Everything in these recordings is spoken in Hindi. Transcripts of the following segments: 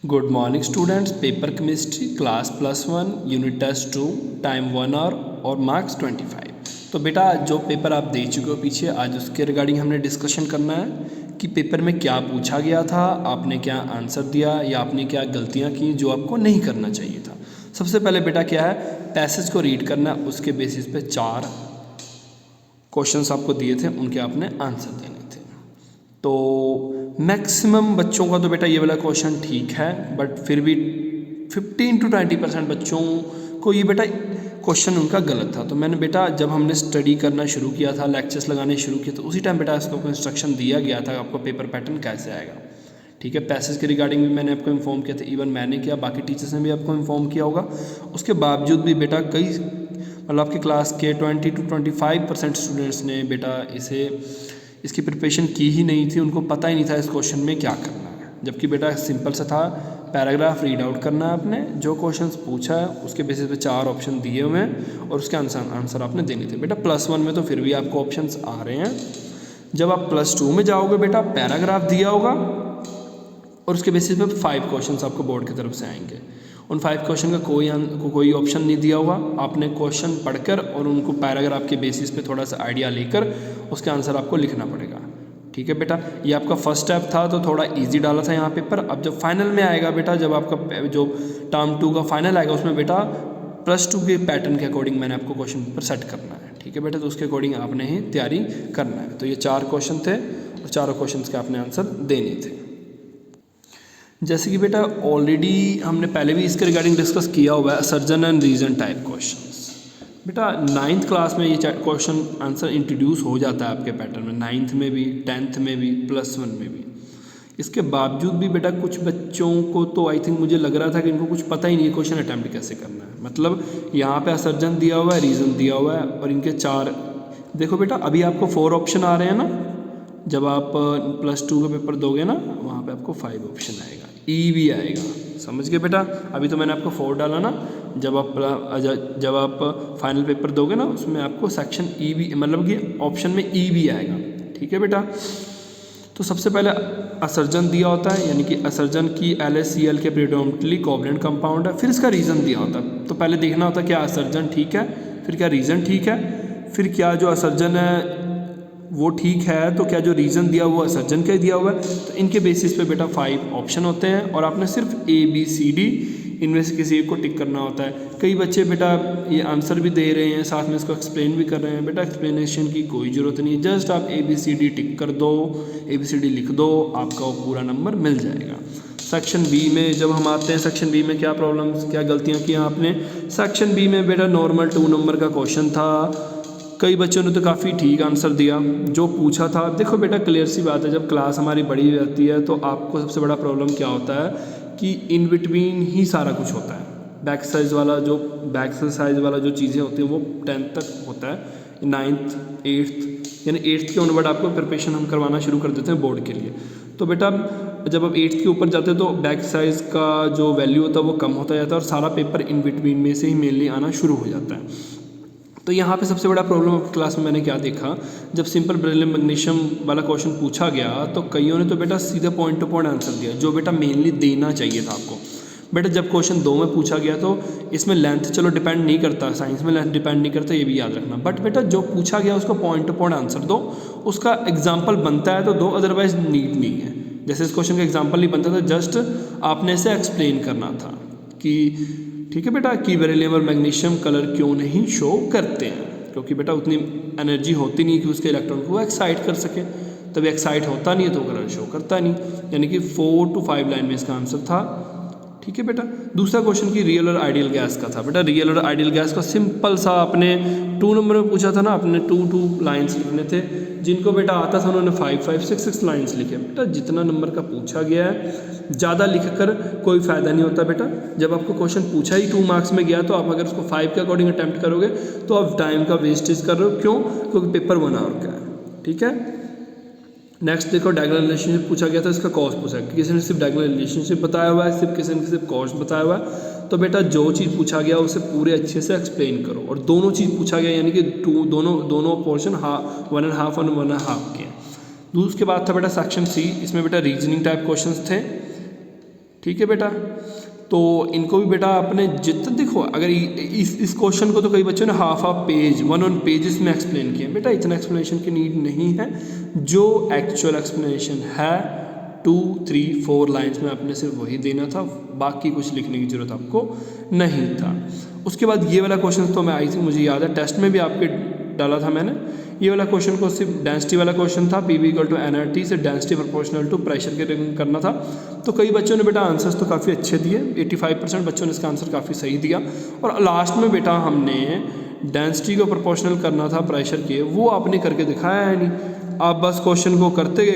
Good morning students. Paper chemistry class +1 unit test 2 time 1 hour और मार्क्स 25। तो बेटा जो पेपर आप दे चुके हो पीछे, आज उसके रिगार्डिंग हमने डिस्कशन करना है कि पेपर में क्या पूछा गया था, आपने क्या आंसर दिया या आपने क्या गलतियां की जो आपको नहीं करना चाहिए था। सबसे पहले बेटा क्या है, पैसेज को रीड करना, उसके बेसिस पे 4 क्वेश्चंस आपको दिए थे, उनके आपने आंसर देने थे। तो मैक्सिमम बच्चों का तो बेटा ये वाला क्वेश्चन ठीक है, बट फिर भी 15 to 20% बच्चों को ये बेटा क्वेश्चन उनका गलत था। तो मैंने बेटा जब हमने स्टडी करना शुरू किया था, लेक्चर्स लगाने शुरू किए, तो उसी टाइम बेटा इसको इंस्ट्रक्शन दिया गया था आपको पेपर पैटर्न कैसे आएगा। ठीक है, पैसेज के रिगार्डिंग भी मैंने आपको इन्फॉर्म किया था, इवन मैंने किया, बाकी टीचर्स ने भी आपको इन्फॉर्म किया होगा। उसके बावजूद भी बेटा कई मतलब आपकी क्लास के 20 to 25% स्टूडेंट्स ने बेटा इसकी प्रिपरेशन की ही नहीं थी, उनको पता ही नहीं था इस क्वेश्चन में क्या करना है। जबकि बेटा सिंपल सा था, पैराग्राफ रीड आउट करना है आपने, जो क्वेश्चंस पूछा है उसके बेसिस पे 4 ऑप्शन दिए हुए हैं और उसके आंसर आपने देने थे। बेटा +1 में तो फिर भी आपको ऑप्शंस आ रहे हैं। जब आप +2 में जाओगे बेटा पैराग्राफ दिया होगा और उसके बेसिस पे 5 क्वेश्चंस आपको बोर्ड की तरफ से आएंगे। उन 5 क्वेश्चन का कोई ऑप्शन नहीं दिया होगा, आपने क्वेश्चन पढ़कर और उनको पैराग्राफ के बेसिस पे थोड़ा सा आइडिया लेकर उसके आंसर आपको लिखना पड़ेगा। ठीक है बेटा, ये आपका फर्स्ट स्टेप था तो थोड़ा इजी डाला था यहाँ पेपर। अब जब फाइनल में आएगा बेटा, जब आपका जो टर्म 2 का फाइनल आएगा उसमें बेटा +2 के पैटर्न के अकॉर्डिंग मैंने आपको क्वेश्चन पेपर सेट करना है। ठीक है बेटा, तो उसके अकॉर्डिंग आपने ही तैयारी करना है। तो ये 4 क्वेश्चन थे और चारों क्वेश्चन के आपने आंसर देने थे। जैसे कि बेटा ऑलरेडी हमने पहले भी इसके रिगार्डिंग डिस्कस किया हुआ है, असर्जन एंड रीजन टाइप क्वेश्चंस। बेटा 9th क्लास में ये क्वेश्चन आंसर इंट्रोड्यूस हो जाता है आपके पैटर्न में, 9th में भी, 10th में भी, +1 में भी। इसके बावजूद भी बेटा कुछ बच्चों को तो आई थिंक मुझे लग रहा था कि इनको कुछ पता ही नहीं है क्वेश्चन अटैम्प्ट कैसे करना है। मतलब यहाँ पे असर्जन दिया हुआ है, रीजन दिया हुआ है और इनके 4 देखो बेटा अभी आपको 4 ऑप्शन आ रहे हैं ना, जब आप +2 का पेपर दोगे ना वहाँ पे आपको 5 ऑप्शन आएगा, ई भी आएगा। समझ गए बेटा, अभी तो मैंने आपको 4 डाला ना, जब आप फाइनल पेपर दोगे ना उसमें आपको सेक्शन ई भी, मतलब कि ऑप्शन में ई भी आएगा। ठीक है बेटा, तो सबसे पहले असर्जन दिया होता है, यानी कि असर्जन की LaCl के प्रेडोमिनेटली कोवलेंट कंपाउंड है, फिर इसका रीज़न दिया होता है। तो पहले देखना होता है क्या असर्जन ठीक है, फिर क्या रीज़न ठीक है, फिर क्या जो असर्जन है वो ठीक है, तो क्या जो रीज़न दिया हुआ असर्जन का दिया हुआ है। तो इनके बेसिस पे बेटा 5 ऑप्शन होते हैं और आपने सिर्फ ABCD इनमें से किसी एक को टिक करना होता है। कई बच्चे बेटा ये आंसर भी दे रहे हैं, साथ में इसको एक्सप्लेन भी कर रहे हैं। बेटा एक्सप्लेनेशन की कोई ज़रूरत नहीं है, जस्ट आप ABCD टिक कर दो, ABCD लिख दो, आपका वो पूरा नंबर मिल जाएगा। सेक्शन बी में जब हम आते हैं, सेक्शन बी में क्या प्रॉब्लम्स, क्या गलतियाँ की आपने। सेक्शन बी में बेटा नॉर्मल 2 नंबर का क्वेश्चन था, कई बच्चों ने तो काफ़ी ठीक आंसर दिया जो पूछा था। देखो बेटा क्लियर सी बात है, जब क्लास हमारी बड़ी हो जाती है तो आपको सबसे बड़ा प्रॉब्लम क्या होता है कि इन बिटवीन ही सारा कुछ होता है। बैक साइज वाला जो चीज़ें होती हैं वो 10th तक होता है, 9th 8th यानी 8th के ऑनवर्ड आपको प्रिपरेशन हम करवाना शुरू कर देते हैं बोर्ड के लिए। तो बेटा जब आप 8th के ऊपर जाते हैं तो बैक साइज का जो वैल्यू होता है वो कम होता जाता है और सारा पेपर इन बिटवीन में से ही मेनली आना शुरू हो जाता है। तो यहाँ पे सबसे बड़ा प्रॉब्लम आपकी क्लास में मैंने क्या देखा, जब सिंपल बेरिलियम मैग्नीशियम वाला क्वेश्चन पूछा गया तो कईयों ने तो बेटा सीधे पॉइंट टू पॉइंट आंसर दिया, जो बेटा मेनली देना चाहिए था आपको। बेटा जब क्वेश्चन 2 में पूछा गया तो इसमें लेंथ चलो डिपेंड नहीं करता, साइंस में लेंथ डिपेंड नहीं करता, ये भी याद रखना। बट बेटा जो पूछा गया उसको पॉइंट टू पॉइंट आंसर दो, उसका एग्जाम्पल बनता है तो दो, अदरवाइज नीड नहीं है। जैसे इस क्वेश्चन का एग्जाम्पल नहीं बनता था, जस्ट आपने इसे एक्सप्लेन करना था कि ठीक है बेटा कि बेरिलियम और मैग्नीशियम कलर क्यों नहीं शो करते हैं, क्योंकि बेटा उतनी एनर्जी होती नहीं कि उसके इलेक्ट्रॉन को एक्साइट कर सके, तभी एक्साइट होता नहीं है तो कलर शो करता नहीं। यानी कि 4 to 5 लाइन में इसका आंसर था। ठीक है बेटा, दूसरा क्वेश्चन की रियल और आइडियल गैस का था। बेटा रियल और आइडियल गैस का सिंपल सा आपने 2 नंबर में पूछा था ना, आपने 2 लाइन्स लिखने थे, जिनको बेटा आता था उन्होंने 5 6 लाइन्स लिखे। बेटा जितना नंबर का पूछा गया है ज़्यादा लिख कर कोई फ़ायदा नहीं होता बेटा। जब आपको क्वेश्चन पूछा ही 2 मार्क्स में गया तो आप अगर उसको 5 के अकॉर्डिंग अटैम्प्ट करोगे तो आप टाइम का वेस्टेज कर रहे हो। क्यों? क्योंकि पेपर 1 आवर का है। ठीक है, नेक्स्ट देखो डायगोनल रिलेशनशिप पूछा गया था, इसका कॉस्ट पूछा है, किसी ने सिर्फ डायगोनल रिलेशनशिप बताया हुआ है, किसी ने सिर्फ कॉस्ट बताया हुआ है। तो बेटा जो चीज़ पूछा गया उसे पूरे अच्छे से एक्सप्लेन करो, और दोनों चीज़ पूछा गया यानी कि दोनों पोर्शन 1.5 और 1.5 के। उसके बाद था बेटा सेक्शन सी, इसमें बेटा रीजनिंग टाइप क्वेश्चंस थे। ठीक है बेटा। तो इनको भी बेटा आपने जितना देखो, अगर इस क्वेश्चन को तो कई बच्चों ने हाफ पेज 1 पेजेस में एक्सप्लेन किया, बेटा इतना एक्सप्लेनेशन की नीड नहीं है। जो एक्चुअल एक्सप्लेनेशन है 2, 3, 4 लाइन्स में आपने सिर्फ वही देना था, बाकी कुछ लिखने की जरूरत आपको नहीं था। उसके बाद ये वाला क्वेश्चन तो मैं आई थी, मुझे याद है टेस्ट में भी आपके डाला था मैंने। ये वाला क्वेश्चन को सिर्फ डेंसिटी वाला क्वेश्चन था, PV = nRT से डेंसिटी प्रोपोर्शनल टू प्रेशर के करना था। तो कई बच्चों ने बेटा आंसर्स तो काफ़ी अच्छे दिए, 85% बच्चों ने इसका आंसर काफ़ी सही दिया। और लास्ट में बेटा हमने डेंसिटी को प्रोपोर्शनल करना था प्रेशर के, वो आपने करके दिखाया है नहीं। आप बस क्वेश्चन को करते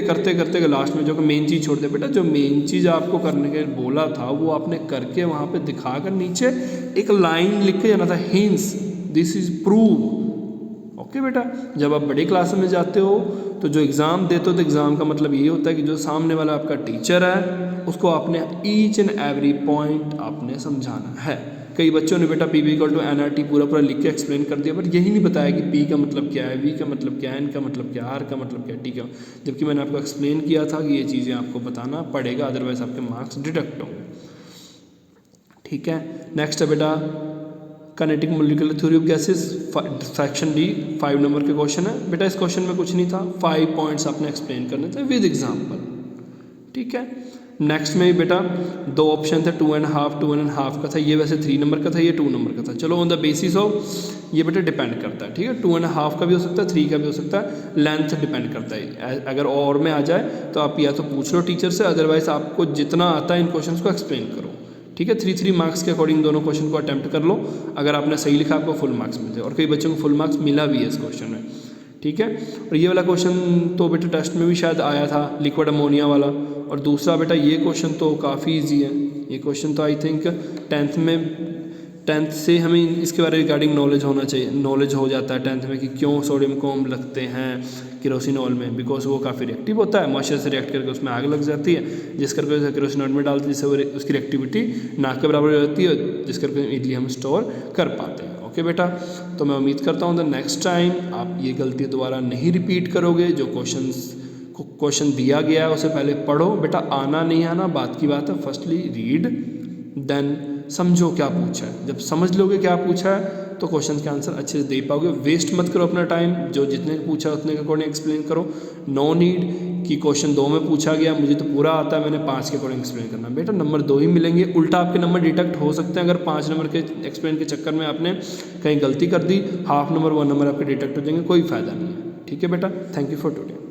गए लास्ट में जो मेन चीज़ छोड़ दे बेटा, जो मेन चीज़ आपको करने के बोला था वो आपने करके वहाँ पे दिखाकर नीचे एक लाइन लिख के जाना था, hints this is prove. Okay बेटा, जब आप बड़ी क्लास में जाते हो तो जो एग्ज़ाम देते हो तो एग्ज़ाम का मतलब ये होता है कि जो सामने वाला आपका टीचर है उसको आपने ईच एंड एवरी पॉइंट आपने समझाना है। कई बच्चों ने बेटा PV = nRT पूरा लिख के एक्सप्लेन कर दिया, बट यही नहीं बताया कि P का मतलब क्या है, V का मतलब क्या है, N का मतलब क्या है, R का मतलब क्या है, T का, जबकि मैंने आपको एक्सप्लेन किया था कि ये चीज़ें आपको बताना पड़ेगा, अदरवाइज आपके मार्क्स डिडक्ट होंगे। ठीक है, नेक्स्ट है बेटा kinetic molecular theory of gases, section D 5 number के क्वेश्चन है। बेटा इस क्वेश्चन में कुछ नहीं था, 5 पॉइंट्स आपने एक्सप्लेन करने थे विद एग्जाम्पल। ठीक है, नेक्स्ट में बेटा 2 ऑप्शन थे, 2.5 का था, ये वैसे 3 नंबर का था, ये 2 नंबर का था। चलो ऑन द बेसिस ऑफ ये बेटा डिपेंड करता है। ठीक है, 2.5 का भी हो सकता है, 3 का भी हो सकता है, लेंथ डिपेंड करता है। अगर और में आ जाए तो आप या तो पूछ लो टीचर से, अदरवाइज आपको जितना आता है इन क्वेश्चन को एक्सप्लेन करो। ठीक है, 3 मार्क्स के अकॉर्डिंग दोनों क्वेश्चन को अटैम्प्ट कर लो। अगर आपने सही लिखा आपको फुल मार्क्स मिलते हैं, और कई बच्चों को फुल मार्क्स मिला भी है इस क्वेश्चन में। ठीक है, और ये वाला क्वेश्चन तो बेटा टेस्ट में भी शायद आया था, लिक्विड अमोनिया वाला। और दूसरा बेटा ये क्वेश्चन तो काफ़ी ईजी है, ये क्वेश्चन तो आई थिंक 10th से हमें इसके बारे में रिगार्डिंग नॉलेज होना चाहिए, नॉलेज हो जाता है 10th में कि क्यों सोडियम को हम लगते हैं केरोसिनॉल में, बिकॉज वो काफ़ी रिएक्टिव होता है, मॉइस्चर से रिएक्ट करके उसमें आग लग जाती है, जिस करके केरोसिनॉल में डालते हैं जिससे वो उसकी रिएक्टिविटी ना के बराबर हो जाती है, जिस करके इजीली हम स्टोर कर पाते हैं। ओके बेटा, तो मैं उम्मीद करता हूँ द नेक्स्ट टाइम आप ये गलती दोबारा नहीं रिपीट करोगे। जो क्वेश्चन दिया गया है उसे पहले पढ़ो बेटा, आना नहीं आना बात की बात है, फर्स्टली रीड देन समझो क्या पूछा है। जब समझ लोगे क्या पूछा है तो क्वेश्चन के आंसर अच्छे से दे पाओगे। वेस्ट मत करो अपना टाइम, जो जितने पूछा उतने के अकॉर्डिंग एक्सप्लेन करो। नो नीड कि क्वेश्चन 2 में पूछा गया मुझे तो पूरा आता है मैंने 5 के अकॉर्डिंग एक्सप्लेन करना। बेटा नंबर 2 ही मिलेंगे, उल्टा आपके नंबर डिटेक्ट हो सकते हैं अगर 5 नंबर के एक्सप्लेन के चक्कर में आपने कहीं गलती कर दी, हाफ नंबर 1 नंबर आपके डिटेक्ट हो जाएंगे, कोई फ़ायदा नहीं है। ठीक है बेटा, थैंक यू फॉर टुडे।